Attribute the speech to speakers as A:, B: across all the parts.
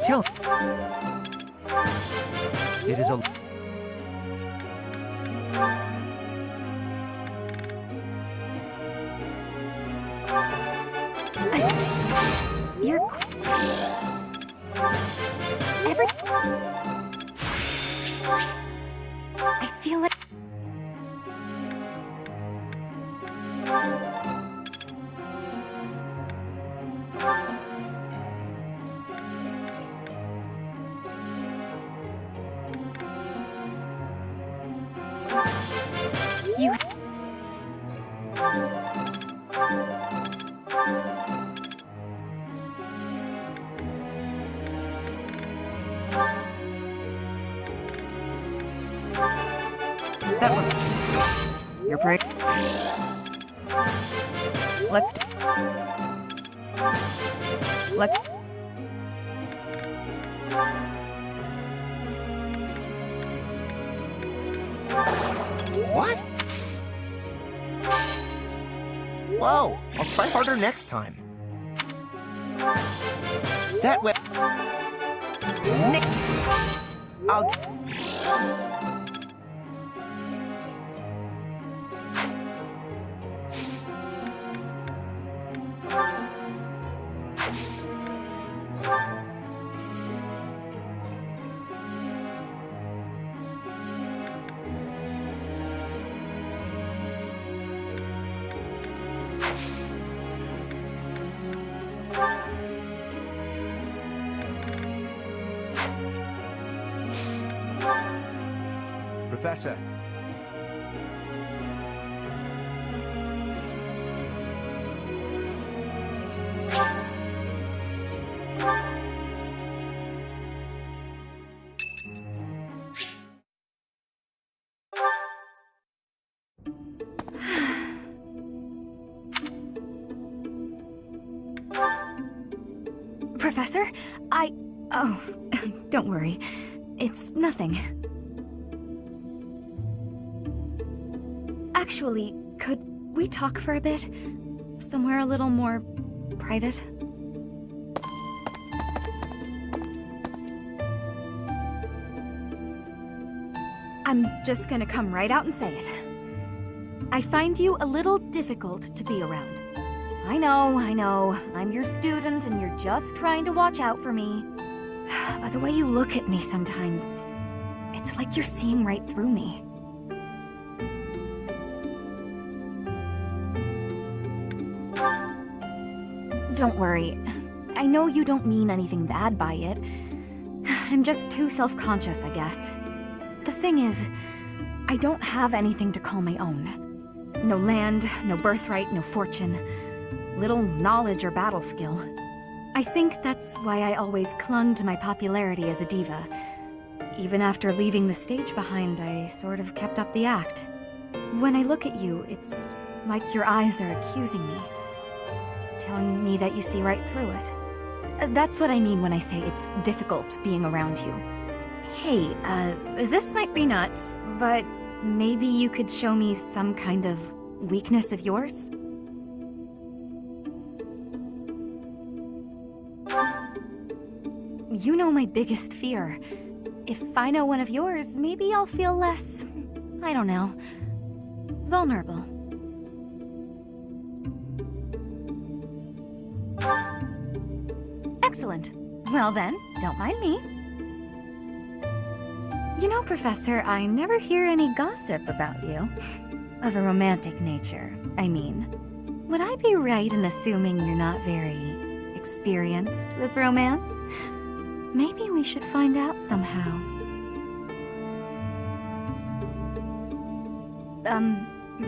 A: Tell it is a...
B: You're... Every... I feel like... You...
A: That was... You're pretty... Let's... Let... What? Whoa, I'll try harder next time. That way... I'll... Professor.
B: Professor, Oh, don't worry. It's nothing. Actually, could we talk for a bit? Somewhere a little more private? I'm just gonna come right out and say it. I find you a little difficult to be around. I know. I'm your student and you're just trying to watch out for me. But the way you look at me sometimes, it's like you're seeing right through me. Don't worry. I know you don't mean anything bad by it. I'm just too self-conscious, I guess. The thing is, I don't have anything to call my own. No land, no birthright, no fortune. Little knowledge or battle skill. I think that's why I always clung to my popularity as a diva. Even after leaving the stage behind, I sort of kept up the act. When I look at you, it's like your eyes are accusing me. Telling me that you see right through it. That's what I mean when I say it's difficult being around you. Hey, this might be nuts, but maybe you could show me some kind of weakness of yours? You know my biggest fear. If I know one of yours, maybe I'll feel less, I don't know, vulnerable. Excellent. Well then, don't mind me. You know, Professor, I never hear any gossip about you. Of a romantic nature, I mean. Would I be right in assuming you're not very experienced with romance? Maybe we should find out somehow.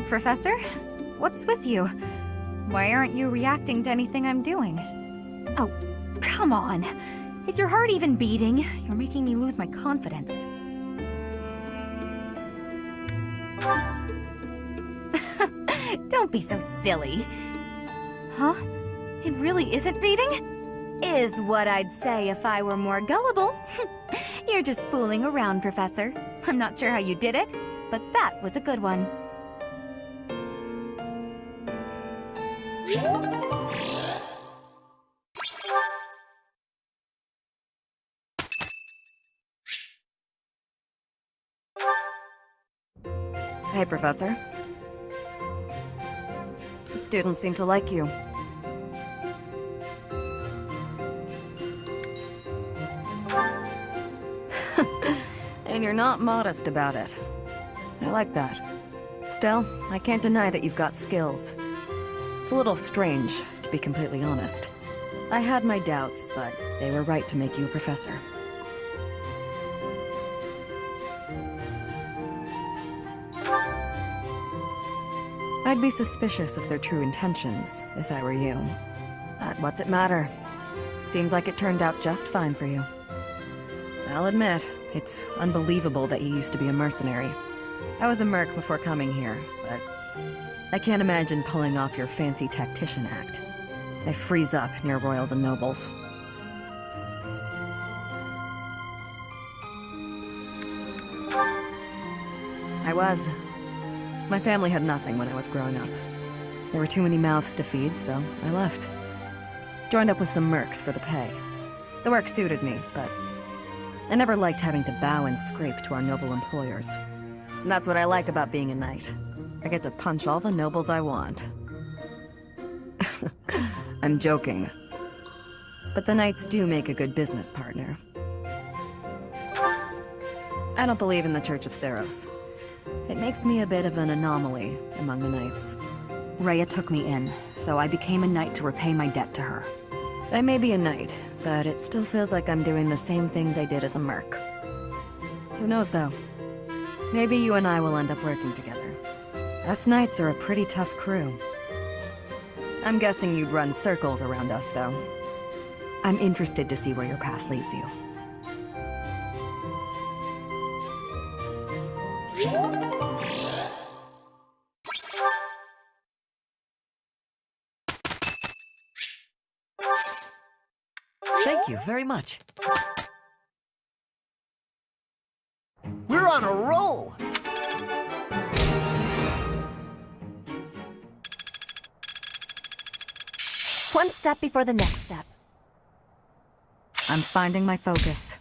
B: Professor? What's with you? Why aren't you reacting to anything I'm doing? Oh, come on. Is your heart even beating? You're making me lose my confidence. Don't be so silly. Huh? It really isn't beating? Is what I'd say if I were more gullible. You're just fooling around, Professor. I'm not sure how you did it, but that was a good one. Hey, Professor. The students seem to like you. And you're not modest about it. I like that. Still, I can't deny that you've got skills. It's a little strange, to be completely honest. I had my doubts, but they were right to make you a professor. I'd be suspicious of their true intentions, if I were you. But what's it matter? Seems like it turned out just fine for you. I'll admit, it's unbelievable that you used to be a mercenary. I was a merc before coming here, but I can't imagine pulling off your fancy tactician act. I freeze up near royals and nobles. I was. My family had nothing when I was growing up. There were too many mouths to feed, so I left. Joined up with some mercs for the pay. The work suited me, but I never liked having to bow and scrape to our noble employers. And that's what I like about being a knight. I get to punch all the nobles I want. I'm joking. But the knights do make a good business partner. I don't believe in the Church of Seros. It makes me a bit of an anomaly among the knights. Rhea took me in, so I became a knight to repay my debt to her. I may be a knight, but it still feels like I'm doing the same things I did as a merc. Who knows, though? Maybe you and I will end up working together. Us knights are a pretty tough crew. I'm guessing you'd run circles around us, though. I'm interested to see where your path leads you.
A: Thank you very much. We're on a roll!
B: One step before the next step. I'm finding my focus.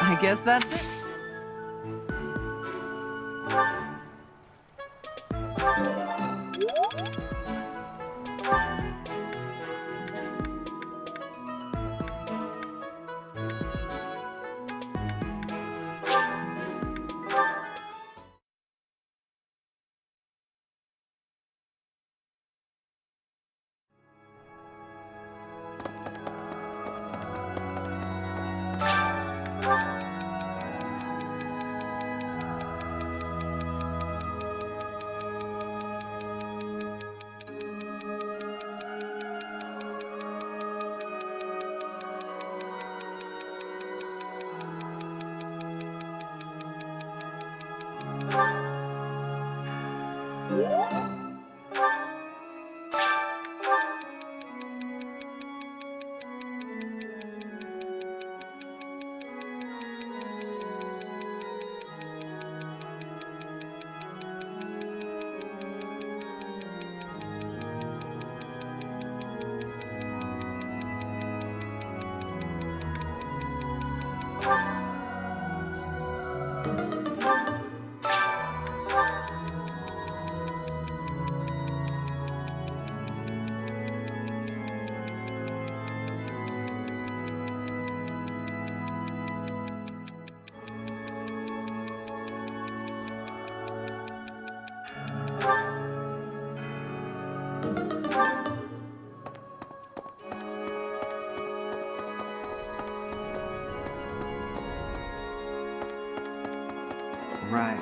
C: I guess that's it.
D: Right.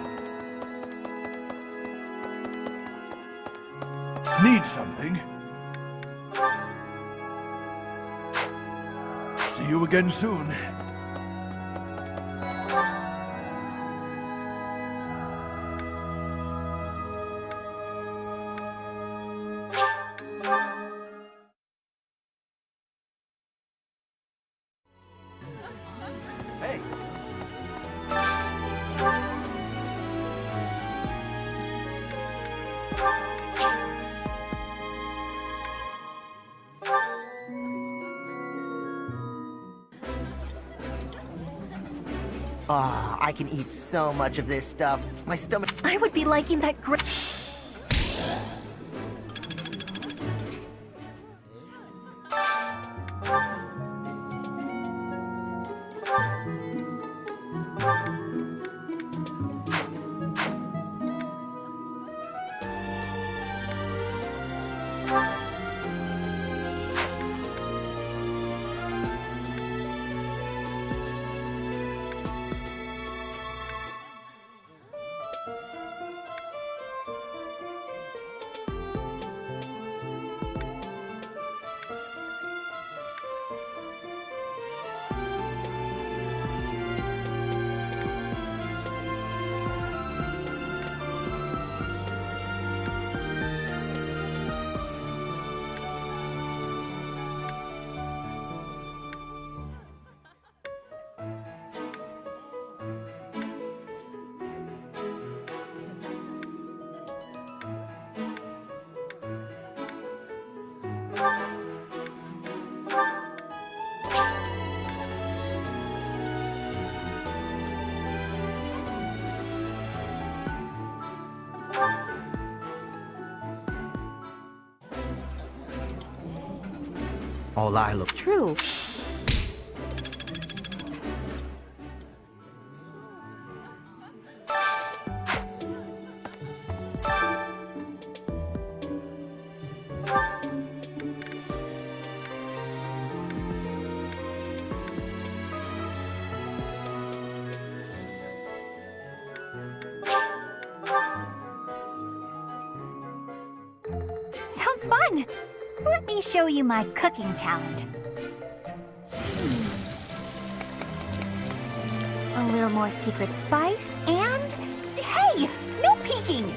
D: Need something? See you again soon.
A: Hey, I can eat so much of this stuff. My stomach.
B: I would be liking that great.
A: All I look.
B: True. Sounds fun! Let me show you my cooking talent. A little more secret spice, and... Hey! No peeking!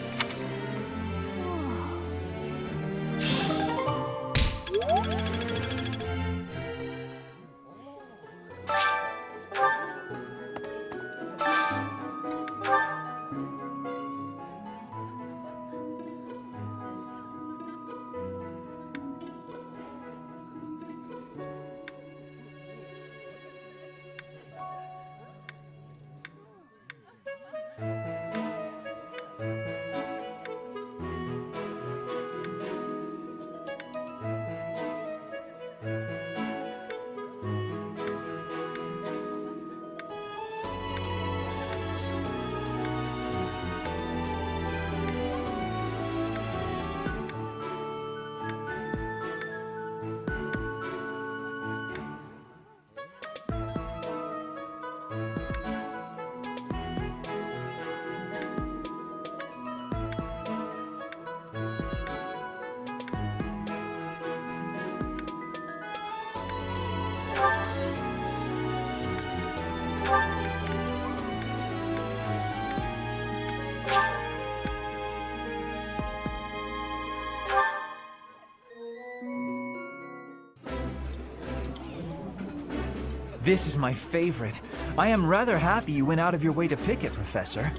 E: This is my favorite. I am rather happy you went out of your way to pick it, Professor.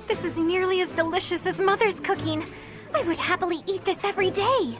B: This is nearly as delicious as Mother's cooking. I would happily eat this every day.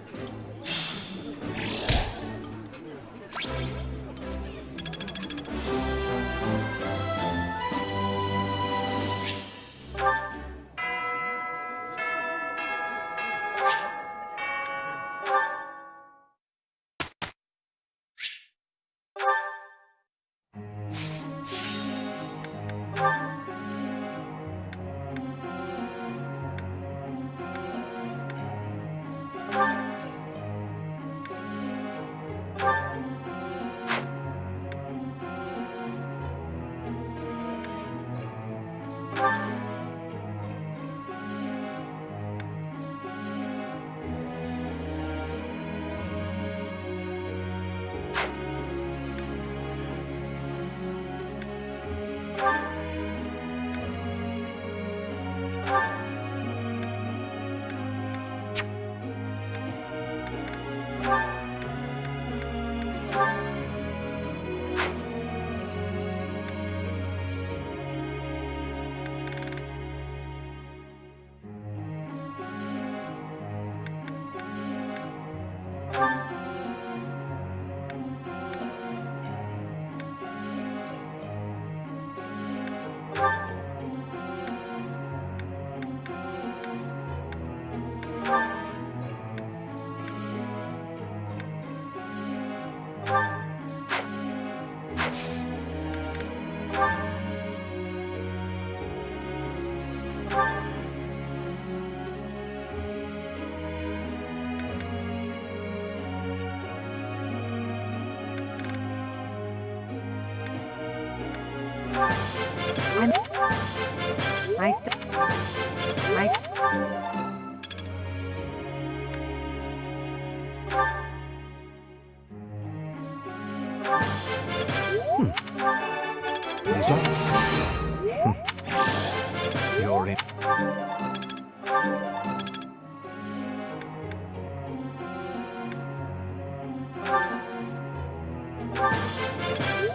A: You're in.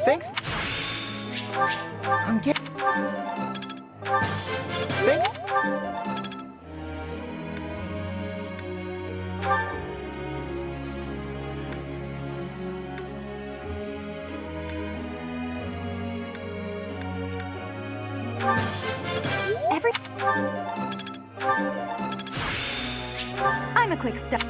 A: Thanks. I'm getting.
B: I'm a quick stop.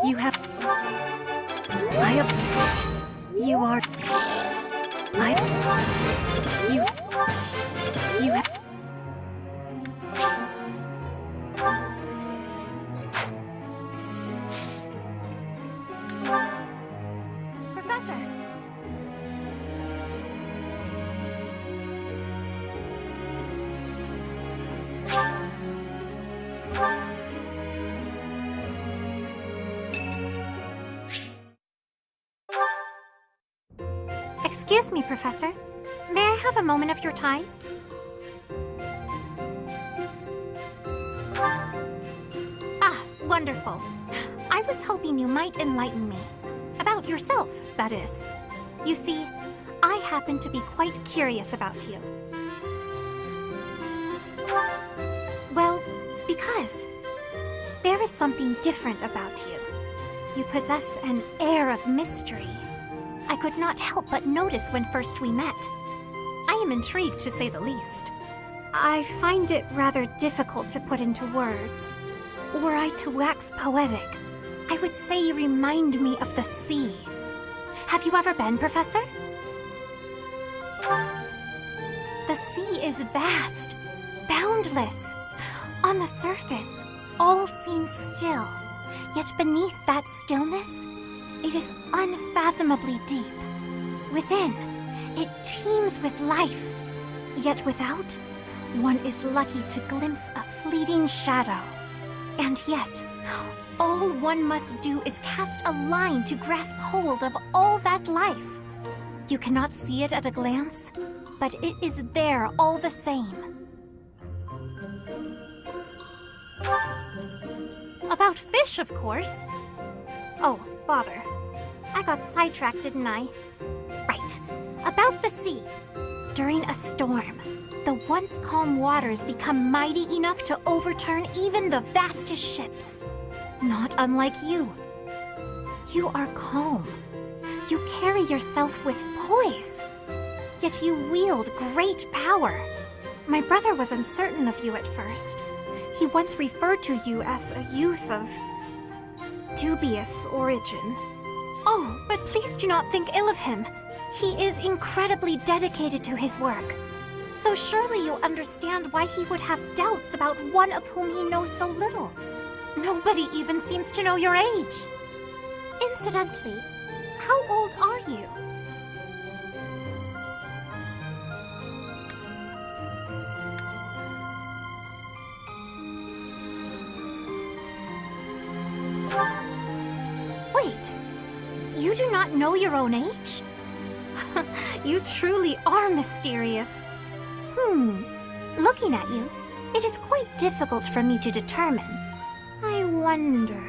B: You have. I have. You are. I. You. You have. Professor. Excuse me, Professor. May I have a moment of your time? Ah, wonderful. I was hoping you might enlighten me. About yourself, that is. You see, I happen to be quite curious about you. Well, because there is something different about you. You possess an air of mystery. I could not help but notice when first we met. I am intrigued, to say the least. I find it rather difficult to put into words. Were I to wax poetic, I would say you remind me of the sea. Have you ever been, Professor? The sea is vast, boundless. On the surface, all seems still. Yet beneath that stillness, it is unfathomably deep. Within, it teems with life. Yet without, one is lucky to glimpse a fleeting shadow. And yet, all one must do is cast a line to grasp hold of all that life. You cannot see it at a glance, but it is there all the same. About fish, of course. Oh, bother. I got sidetracked, didn't I? Right. About the sea. During a storm, the once calm waters become mighty enough to overturn even the vastest ships. Not unlike you. You are calm. You carry yourself with poise. Yet you wield great power. My brother was uncertain of you at first. He once referred to you as a youth of dubious origin. Oh, but please do not think ill of him. He is incredibly dedicated to his work. So surely you'll understand why he would have doubts about one of whom he knows so little. Nobody even seems to know your age. Incidentally, how old are you? Wait, you do not know your own age? You truly are mysterious. Looking at you, it is quite difficult for me to determine. I wonder...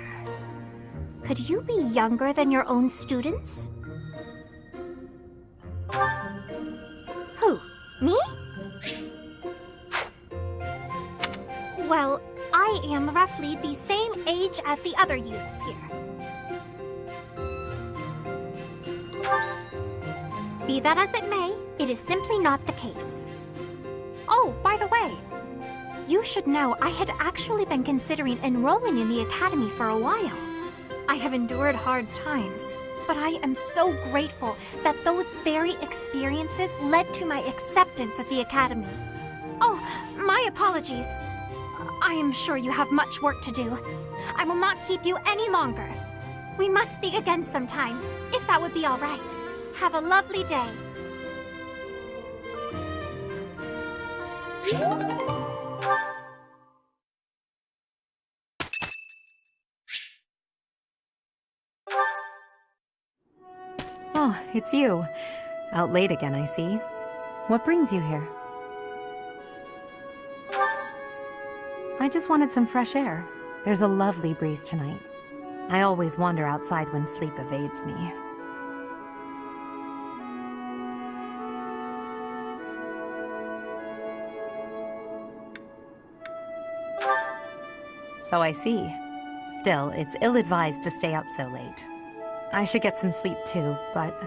B: could you be younger than your own students? Who? Me? Well, I am roughly the same age as the other youths here. Be that as it may, it is simply not the case. Oh, by the way, you should know I had actually been considering enrolling in the academy for a while. I have endured hard times, but I am so grateful that those very experiences led to my acceptance at the academy. Oh, my apologies. I am sure you have much work to do. I will not keep you any longer. We must speak again sometime, if that would be all right. Have a lovely day.
F: Oh, it's you. Out late again, I see. What brings you here? I just wanted some fresh air. There's a lovely breeze tonight. I always wander outside when sleep evades me. So I see. Still, it's ill-advised to stay up so late. I should get some sleep too, but...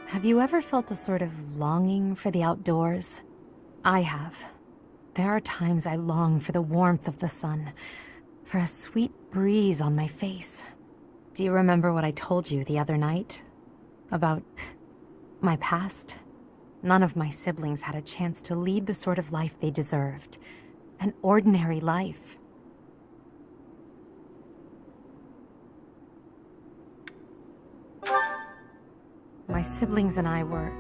F: have you ever felt a sort of longing for the outdoors? I have. There are times I long for the warmth of the sun, for a sweet breeze on my face. Do you remember what I told you the other night? About my past? None of my siblings had a chance to lead the sort of life they deserved. An ordinary life. My siblings and I were...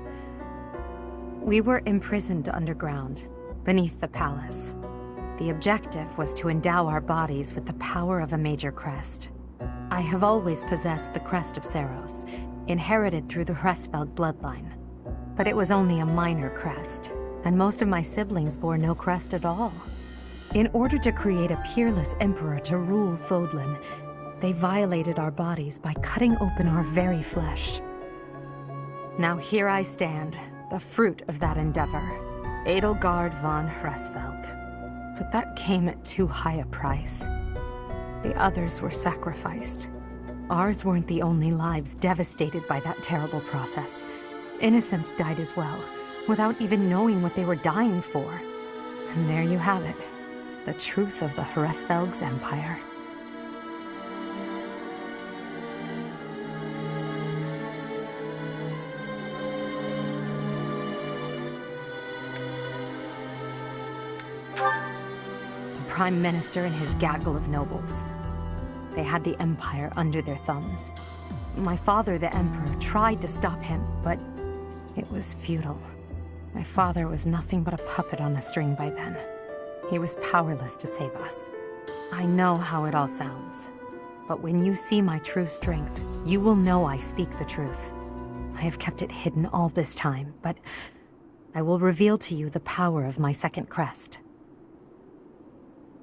F: we were imprisoned underground, beneath the palace. The objective was to endow our bodies with the power of a major crest. I have always possessed the crest of Seiros, inherited through the Hresvelg bloodline. But it was only a minor crest, and most of my siblings bore no crest at all. In order to create a peerless emperor to rule Fodlan, they violated our bodies by cutting open our very flesh. Now here I stand, the fruit of that endeavor, Edelgard von Hresvelg. But that came at too high a price. The others were sacrificed. Ours weren't the only lives devastated by that terrible process. Innocents died as well, without even knowing what they were dying for. And there you have it. The truth of the Hresvelg's empire. The Prime Minister and his gaggle of nobles. They had the empire under their thumbs. My father, the Emperor, tried to stop him, but it was futile. My father was nothing but a puppet on a string by then. He was powerless to save us. I know how it all sounds, but when you see my true strength, you will know I speak the truth. I have kept it hidden all this time, but I will reveal to you the power of my second crest.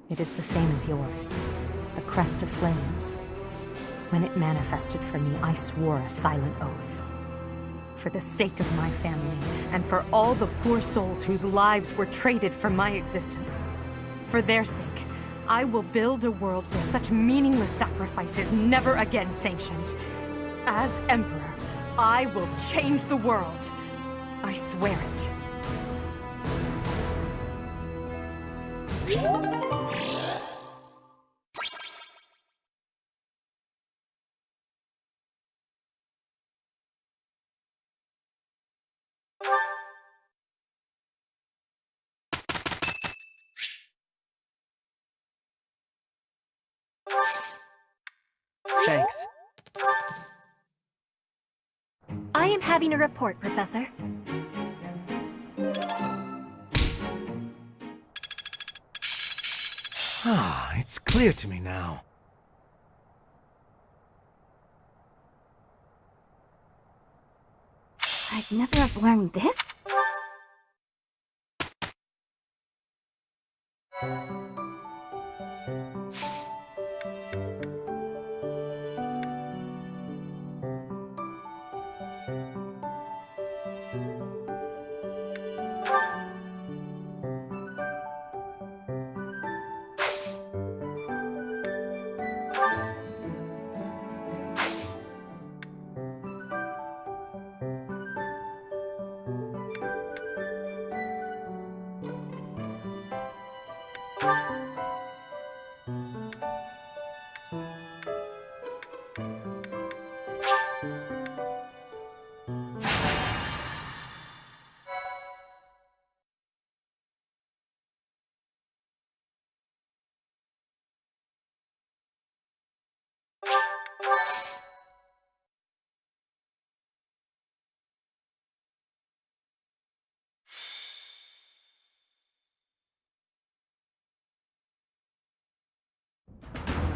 F: It is the same as yours, the Crest of Flames. When it manifested for me, I swore a silent oath. For the sake of my family, and for all the poor souls whose lives were traded for my existence. For their sake, I will build a world where such meaningless sacrifice is never again sanctioned. As Emperor, I will change the world. I swear it.
E: Thanks.
B: I am having a report, Professor.
D: Ah, it's clear to me now.
B: I'd never have learned this.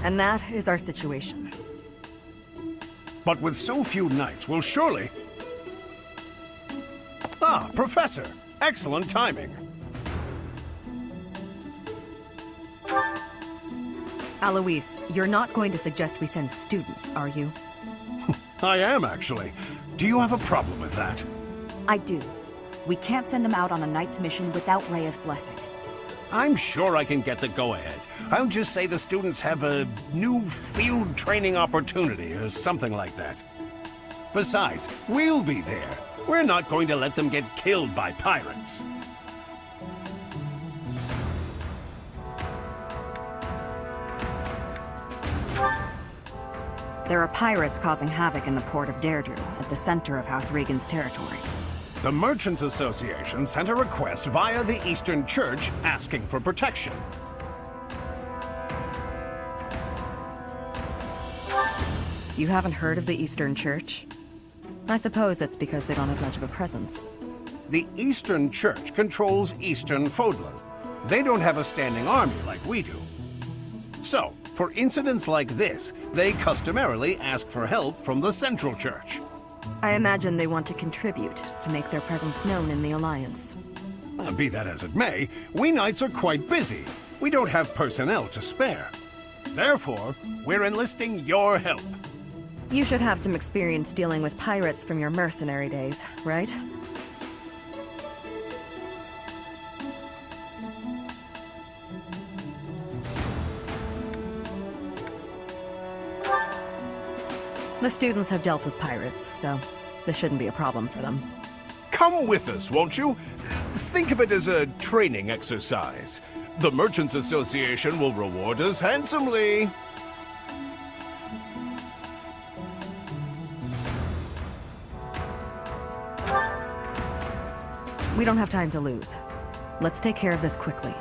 C: And that is our situation.
G: But with so few knights, we'll surely... Ah, Professor! Excellent timing.
C: Alois, you're not going to suggest we send students, are you?
G: I am, actually. Do you have a problem with that?
H: I do. We can't send them out on a knight's mission without Rhea's blessing.
G: I'm sure I can get the go-ahead. I'll just say the students have a new field training opportunity or something like that. Besides, we'll be there. We're not going to let them get killed by pirates.
H: There are pirates causing havoc in the port of Deirdre, at the center of House Regan's territory.
G: The Merchants Association sent a request via the Eastern Church asking for protection.
C: You haven't heard of the Eastern Church? I suppose it's because they don't have much of a presence.
G: The Eastern Church controls Eastern Fodlan. They don't have a standing army like we do. So, for incidents like this, they customarily ask for help from the Central Church.
C: I imagine they want to contribute to make their presence known in the Alliance.
G: Be that as it may, we knights are quite busy. We don't have personnel to spare. Therefore, we're enlisting your help.
C: You should have some experience dealing with pirates from your mercenary days, right? The students have dealt with pirates, so this shouldn't be a problem for them.
G: Come with us, won't you? Think of it as a training exercise. The Merchants Association will reward us handsomely.
C: We don't have time to lose. Let's take care of this quickly.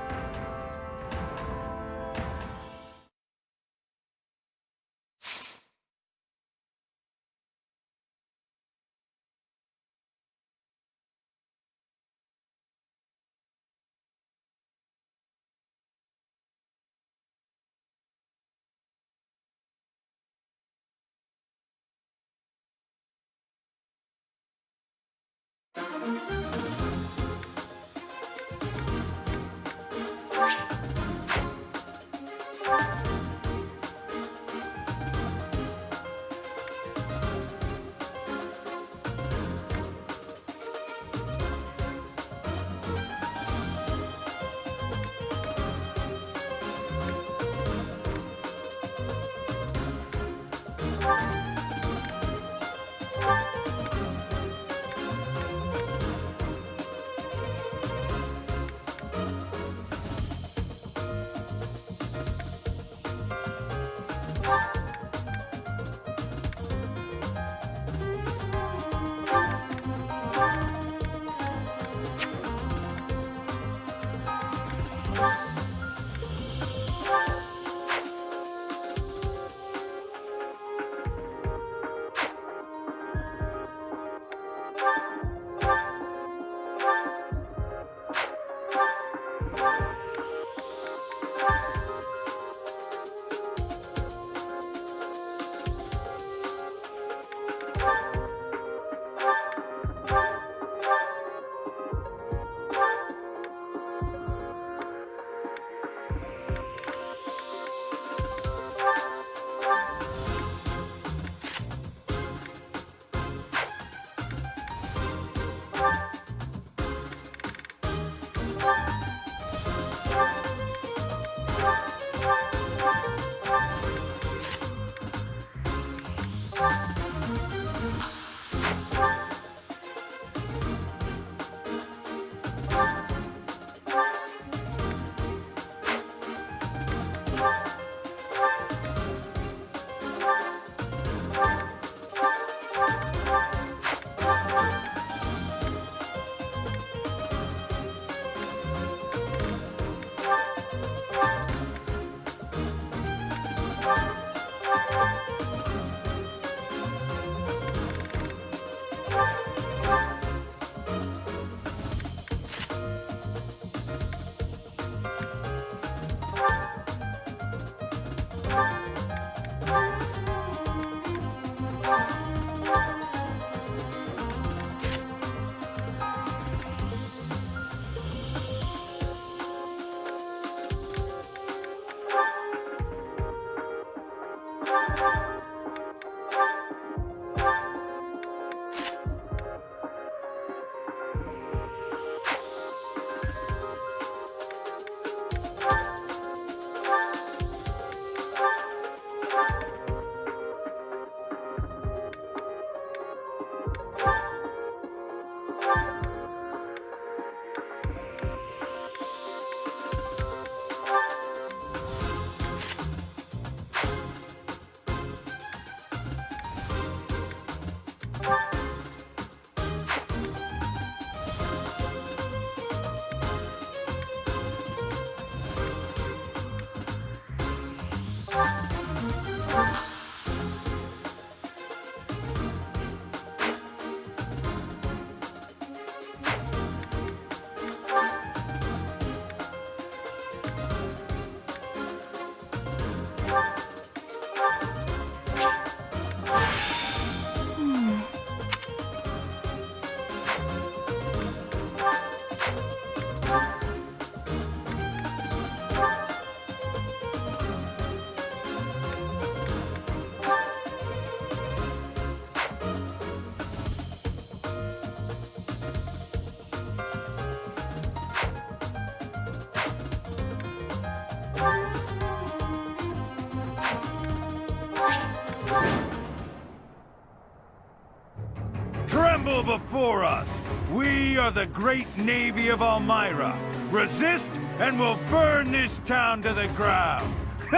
I: Tremble before us! We are the great navy of Elmyra. Resist, and we'll burn this town to the ground!
G: The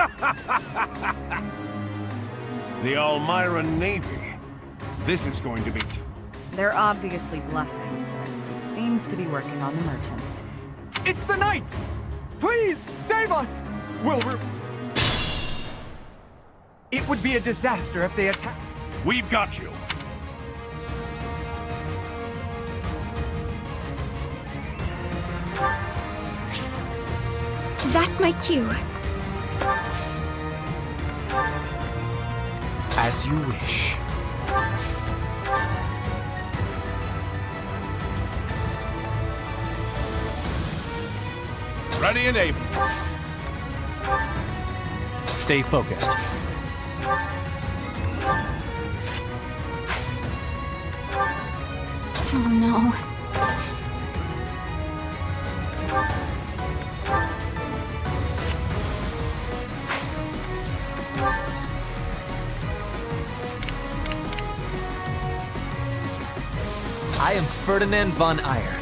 G: Elmyra Navy. This is going to be...
C: They're obviously bluffing, but it seems to be working on the merchants.
E: It's the Knights! Please, save us! It would be a disaster if they attack.
G: We've got you.
B: That's my cue.
A: As you wish.
G: Ready and able.
D: Stay focused.
B: Oh no.
D: I am Ferdinand von Eyre.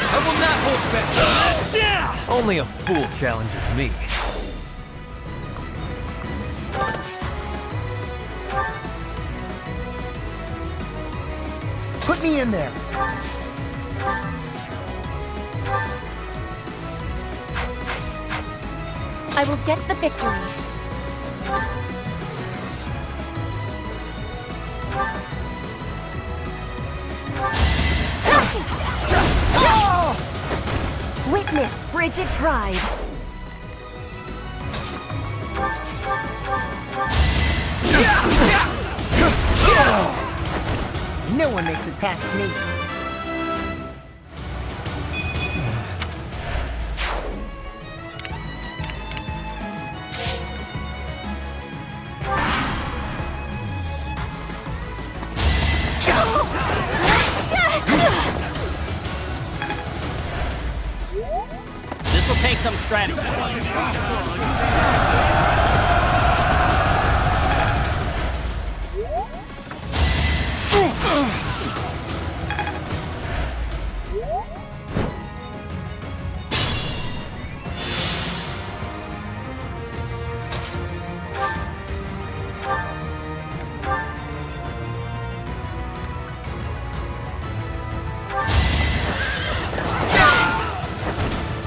D: I will not hold back. Only a fool challenges me.
A: Put me in there.
B: I will get the victory. Witness frigid pride.
A: No one makes it past me.
J: This'll take some strategy.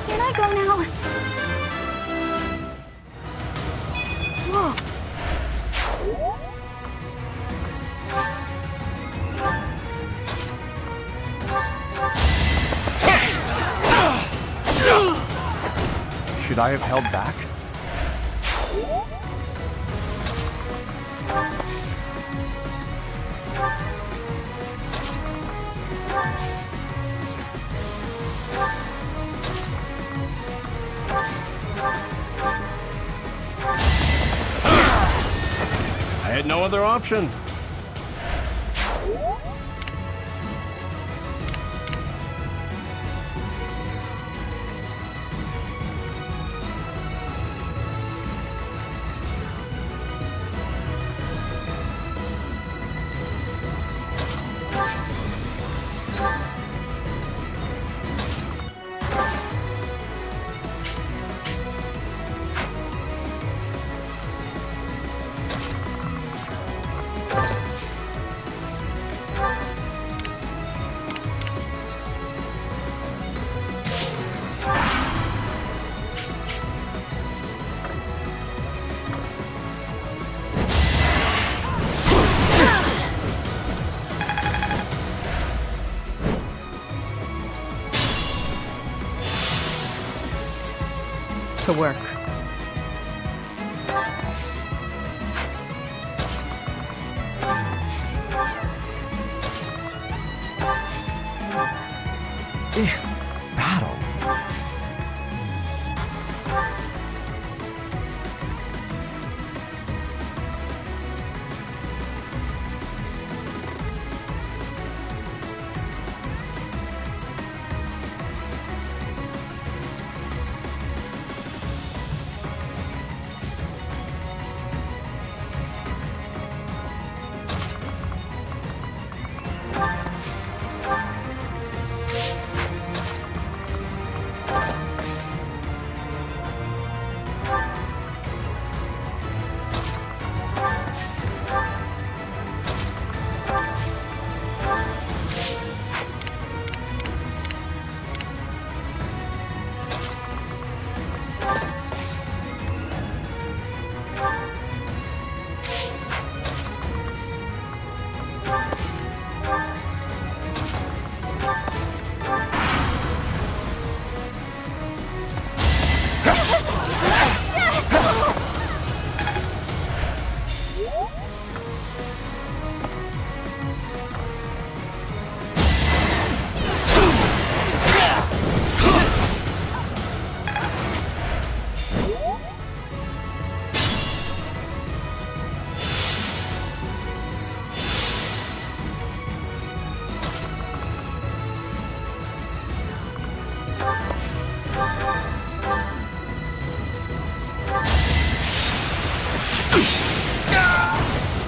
B: Can I go now? Whoa.
E: Should I have held back?
G: I had no other option.
C: To work.
E: Battle.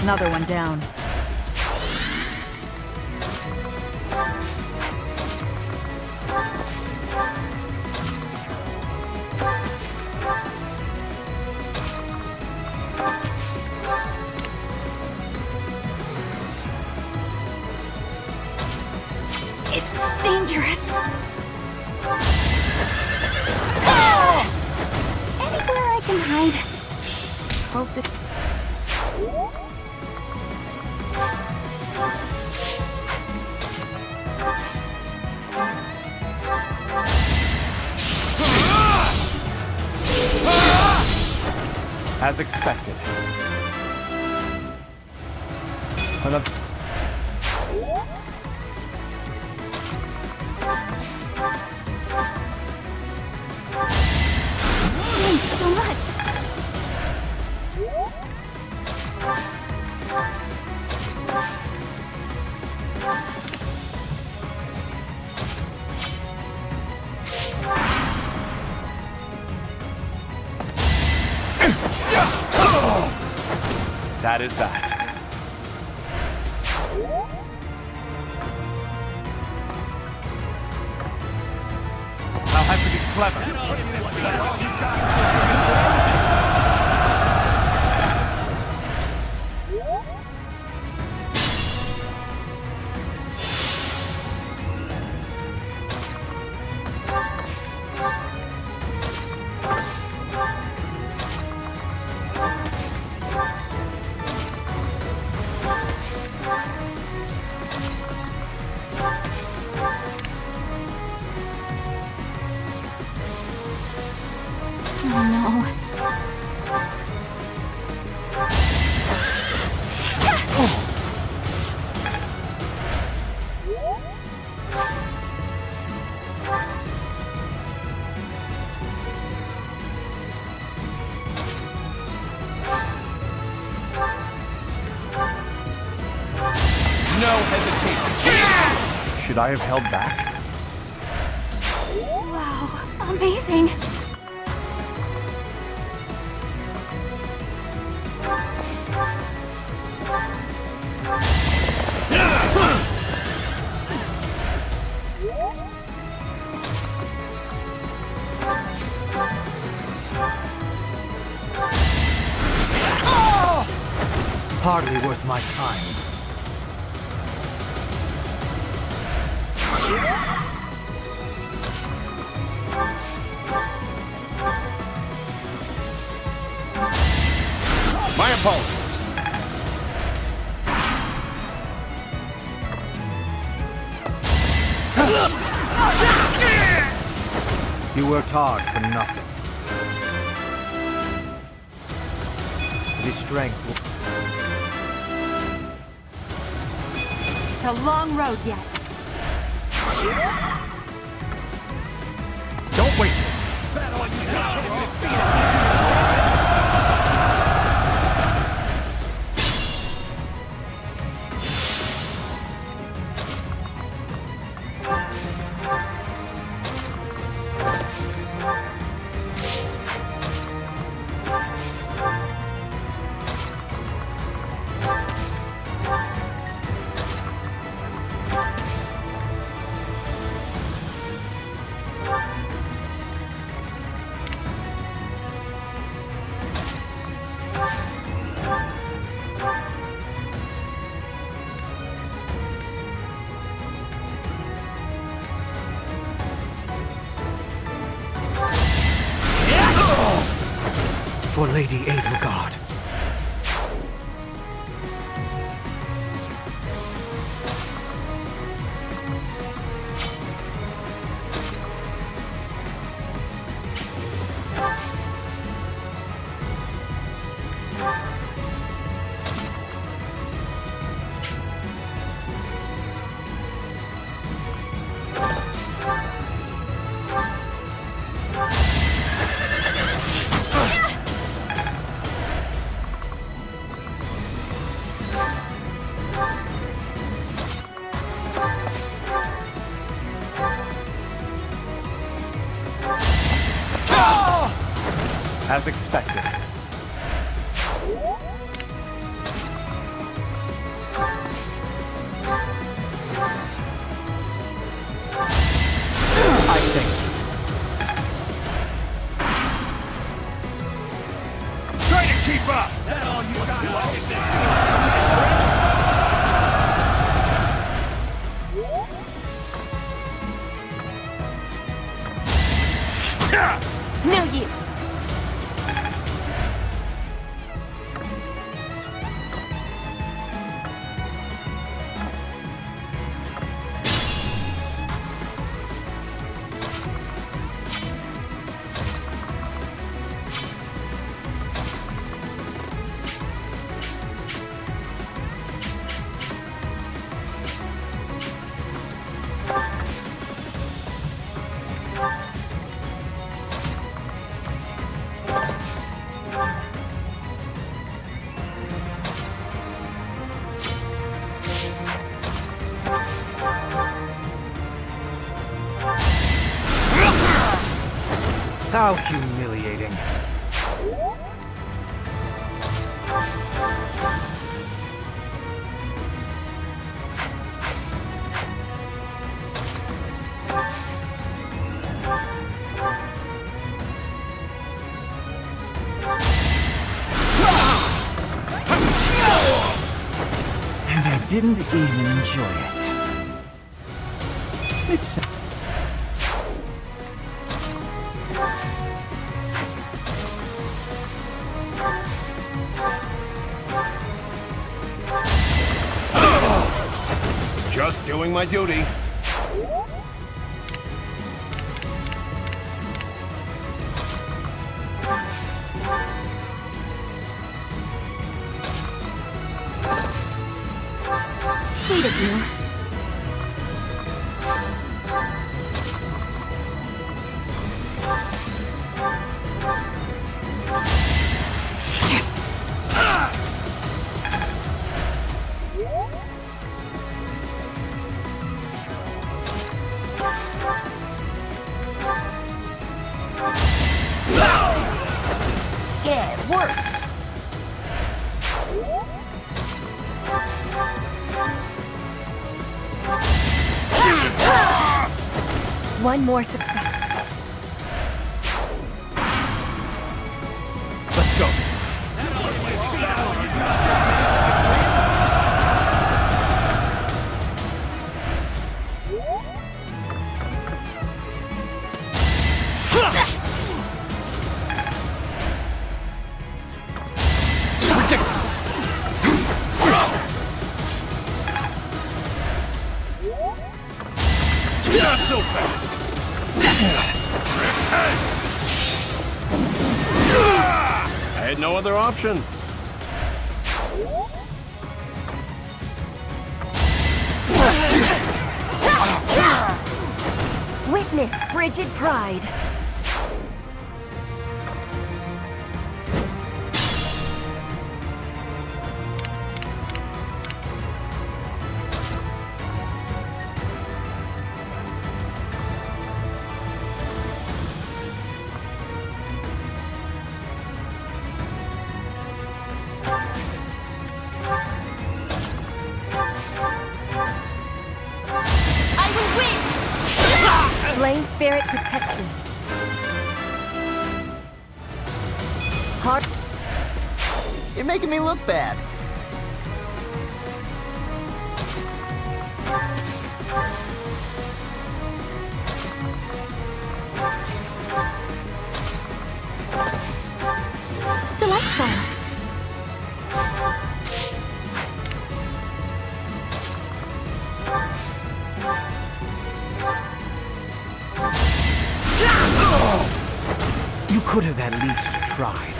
C: Another one down.
B: It's dangerous. Anywhere I can hide. Hope that...
E: As expected. Another...
B: Thanks so much.
E: That is that.
I: I'll have to be clever.
E: No hesitation. Should I have held back?
B: Wow, amazing.
A: Hardly worth my time.
G: My apologies.
A: You worked hard for nothing. His strength will...
F: It's a long road yet.
E: Don't waste it.
A: For Lady Edelgard. As expected.
E: How humiliating. And I didn't even enjoy it. It's...
G: Just doing my duty.
B: Sweet of you.
A: Yeah, it worked!
B: One more success.
D: Let's go.
G: Not so fast. I had no other option.
B: Witness frigid pride. Flame spirit, protect me. Heart.
A: You're making me look bad.
B: Delightful.
A: You could have at least tried.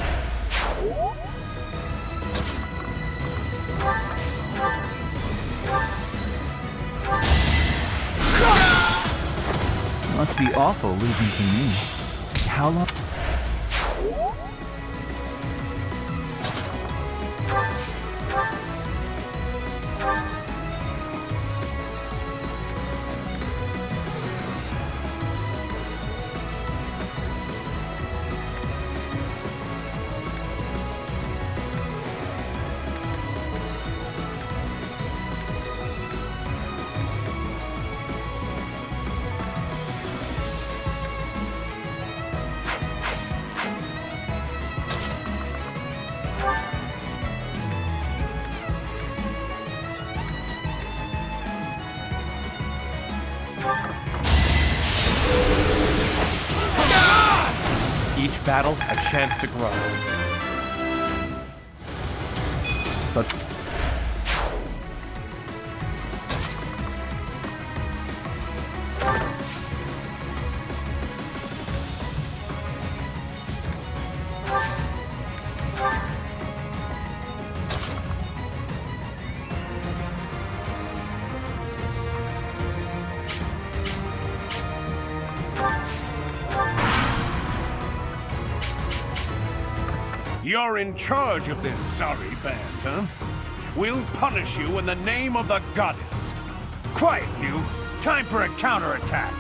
E: Must be awful losing to me. How long?
D: Each battle, a chance to grow. Such...
G: You're in charge of this sorry band, huh? We'll punish you in the name of the goddess.
I: Quiet, you! Time for a counterattack!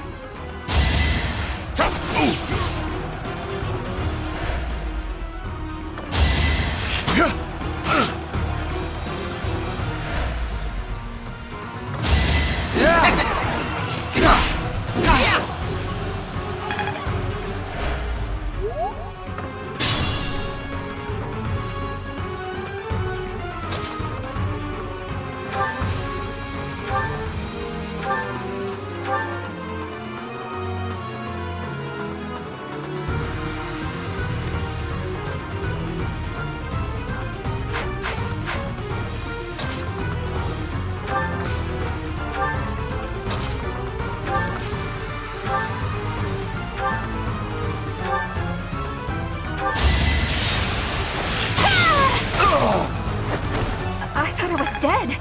B: I thought I was dead.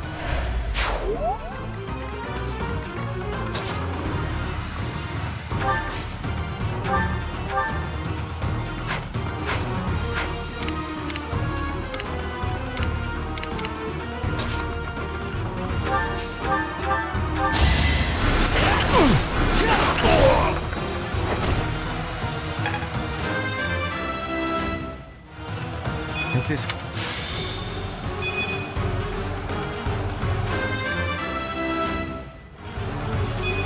A: This is...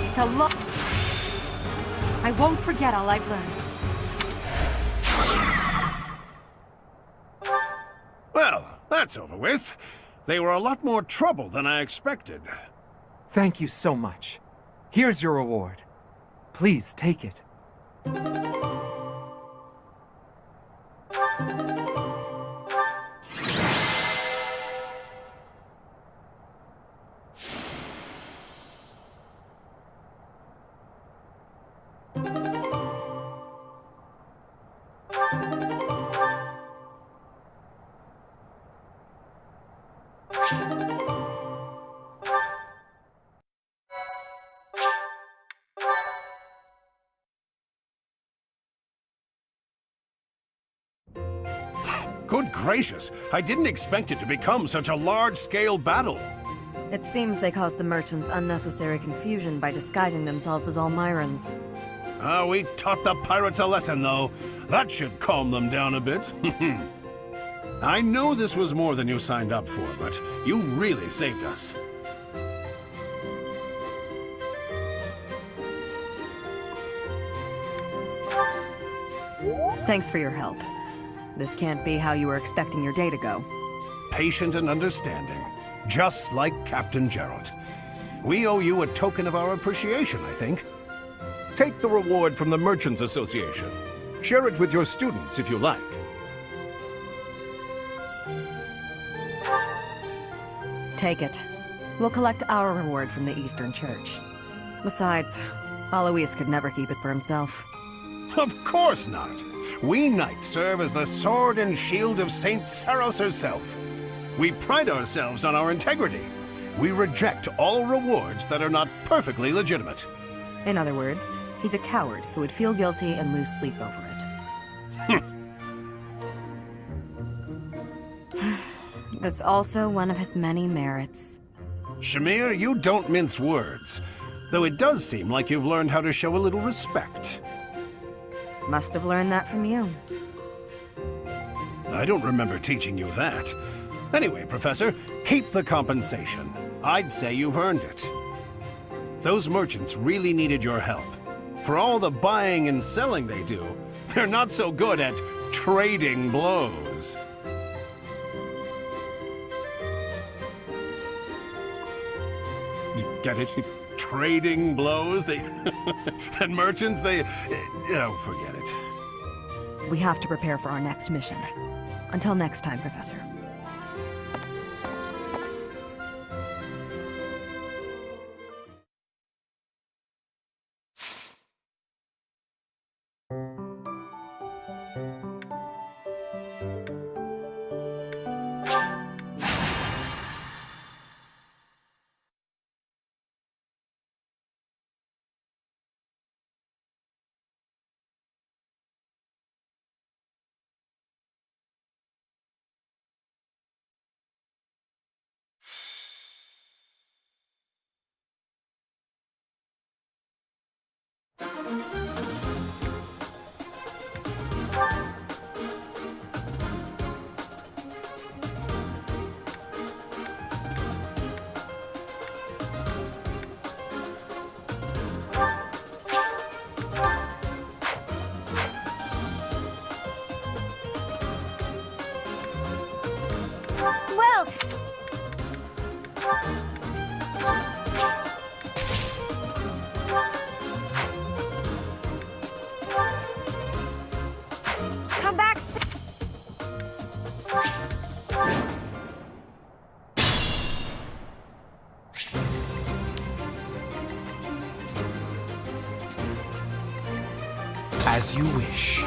F: It's a lot. I won't forget all I've learned.
G: Well, that's over with. They were a lot more trouble than I expected.
K: Thank you so much. Here's your reward. Please take it.
G: Good gracious, I didn't expect it to become such a large-scale battle.
C: It seems they caused the merchants unnecessary confusion by disguising themselves as Almirans.
G: We taught the pirates a lesson, though. That should calm them down a bit. I know this was more than you signed up for, but you really saved us.
C: Thanks for your help. This can't be how you were expecting your day to go.
G: Patient and understanding, just like Captain Gerald. We owe you a token of our appreciation, I think. Take the reward from the Merchants Association. Share it with your students if you like.
C: Take it. We'll collect our reward from the Eastern Church. Besides, Alois could never keep it for himself.
G: Of course not. We knights serve as the sword and shield of Saint Saros herself. We pride ourselves on our integrity. We reject all rewards that are not perfectly legitimate.
C: In other words, he's a coward who would feel guilty and lose sleep over it. That's also one of his many merits.
G: Shamir, you don't mince words. Though it does seem like you've learned how to show a little respect.
C: Must have learned that from you.
G: I don't remember teaching you that. Anyway, Professor, keep the compensation. I'd say you've earned it. Those merchants really needed your help. For all the buying and selling they do, they're not so good at trading blows. You get it? Trading blows? They... and merchants, they... Oh, forget it.
C: We have to prepare for our next mission. Until next time, Professor.
A: As you wish.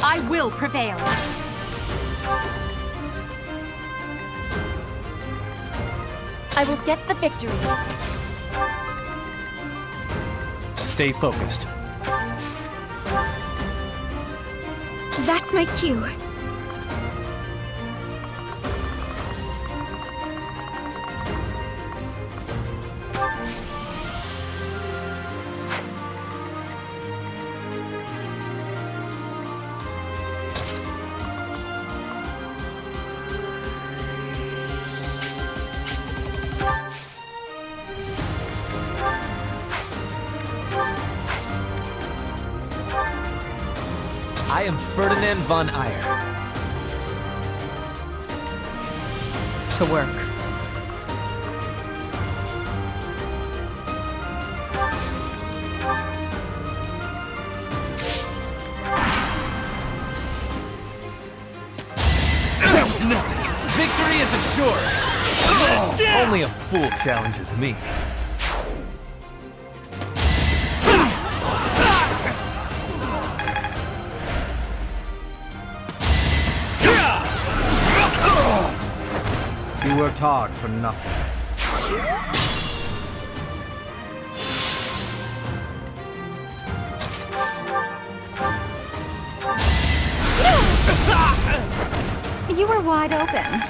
F: I will prevail.
B: I will get the victory.
D: Stay focused.
B: That's my cue.
D: I am Ferdinand von Eyre.
C: To work.
D: That was nothing. Victory is assured. Only a fool challenges me.
E: You worked hard for nothing.
B: You were wide open.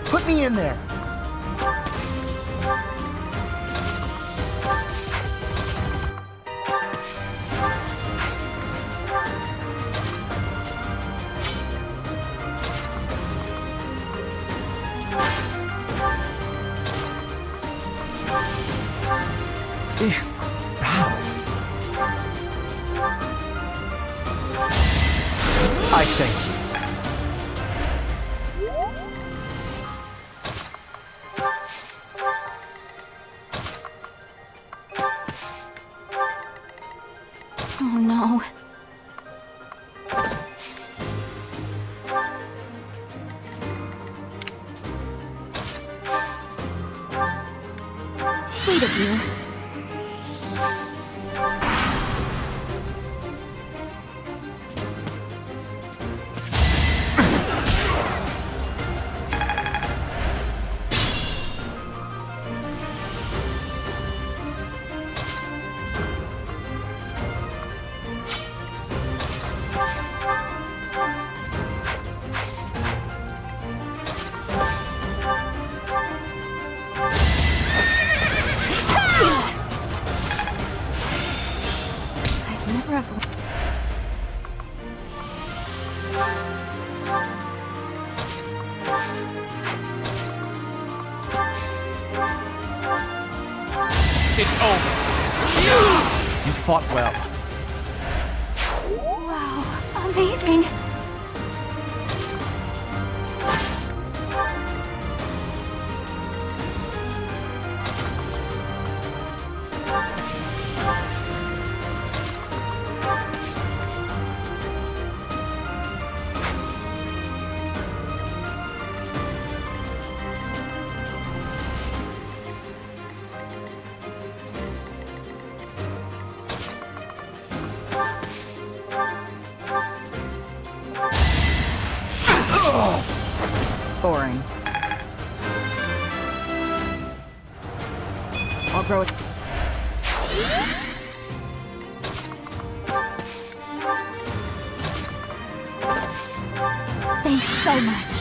A: Put me in there.
D: I thank you.
B: Oh no. Sweet of you. I'd never have...
D: It's over. You fought well.
B: Wow, amazing.
C: Boring. I'll grow it.
B: Thanks so much.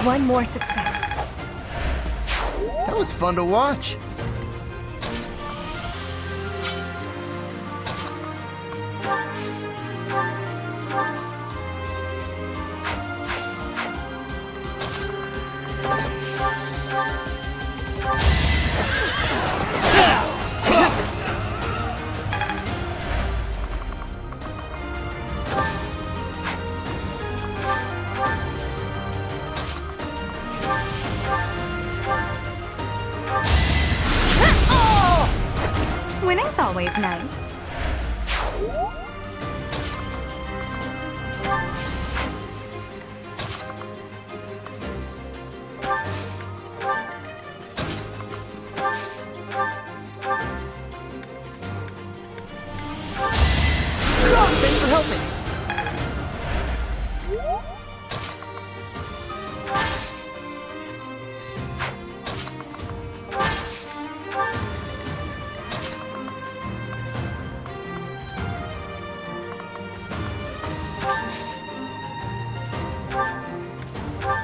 B: one more success.
A: That was fun to watch.
B: Winning's always nice.
A: Thanks for helping.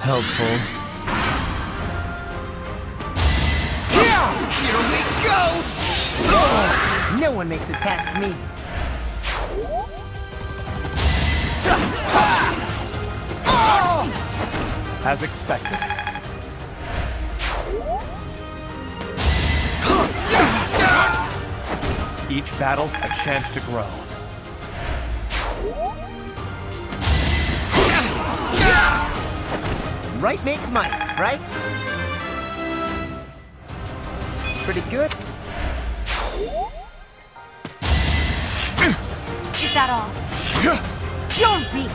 D: Helpful.
A: Here we go! No one makes it past me.
E: As expected. Each battle, a chance to grow.
A: Right makes might, right? Pretty good.
B: Is that all? You're weak.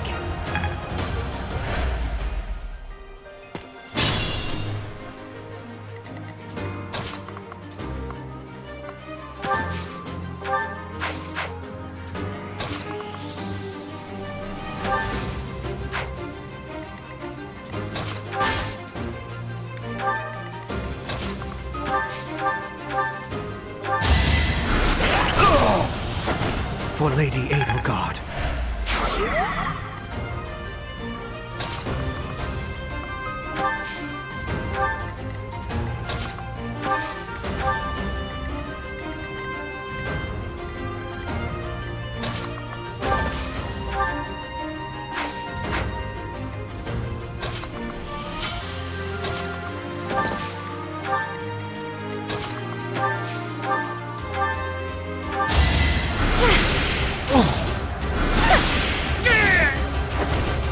K: For Lady Edelgard.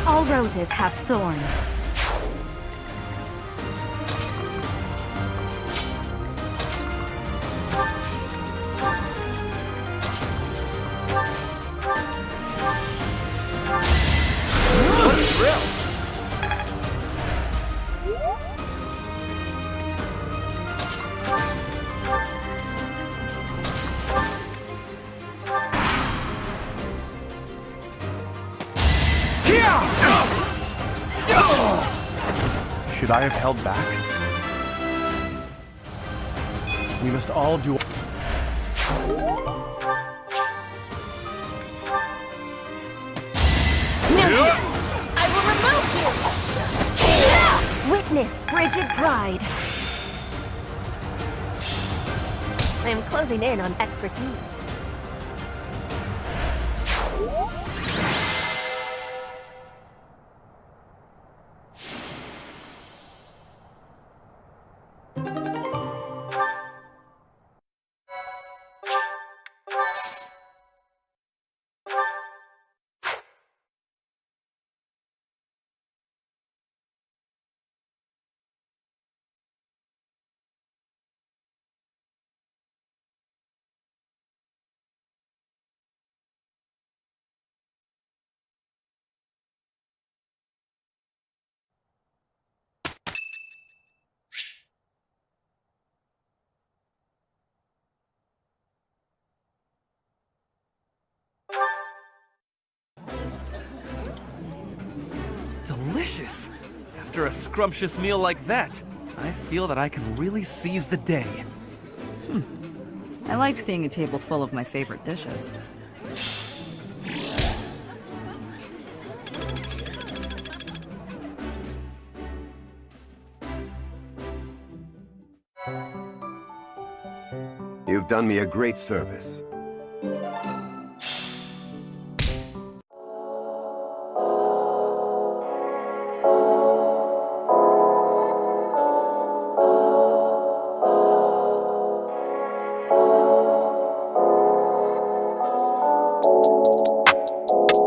B: All roses have thorns.
A: What a thrill!
E: Should I have held back? We must all do...
B: I will remove you! Witness frigid pride. I am closing in on expertise.
D: Delicious! After a scrumptious meal like that, I feel that I can really seize the day.
C: I like seeing a table full of my favorite dishes.
L: You've done me a great service.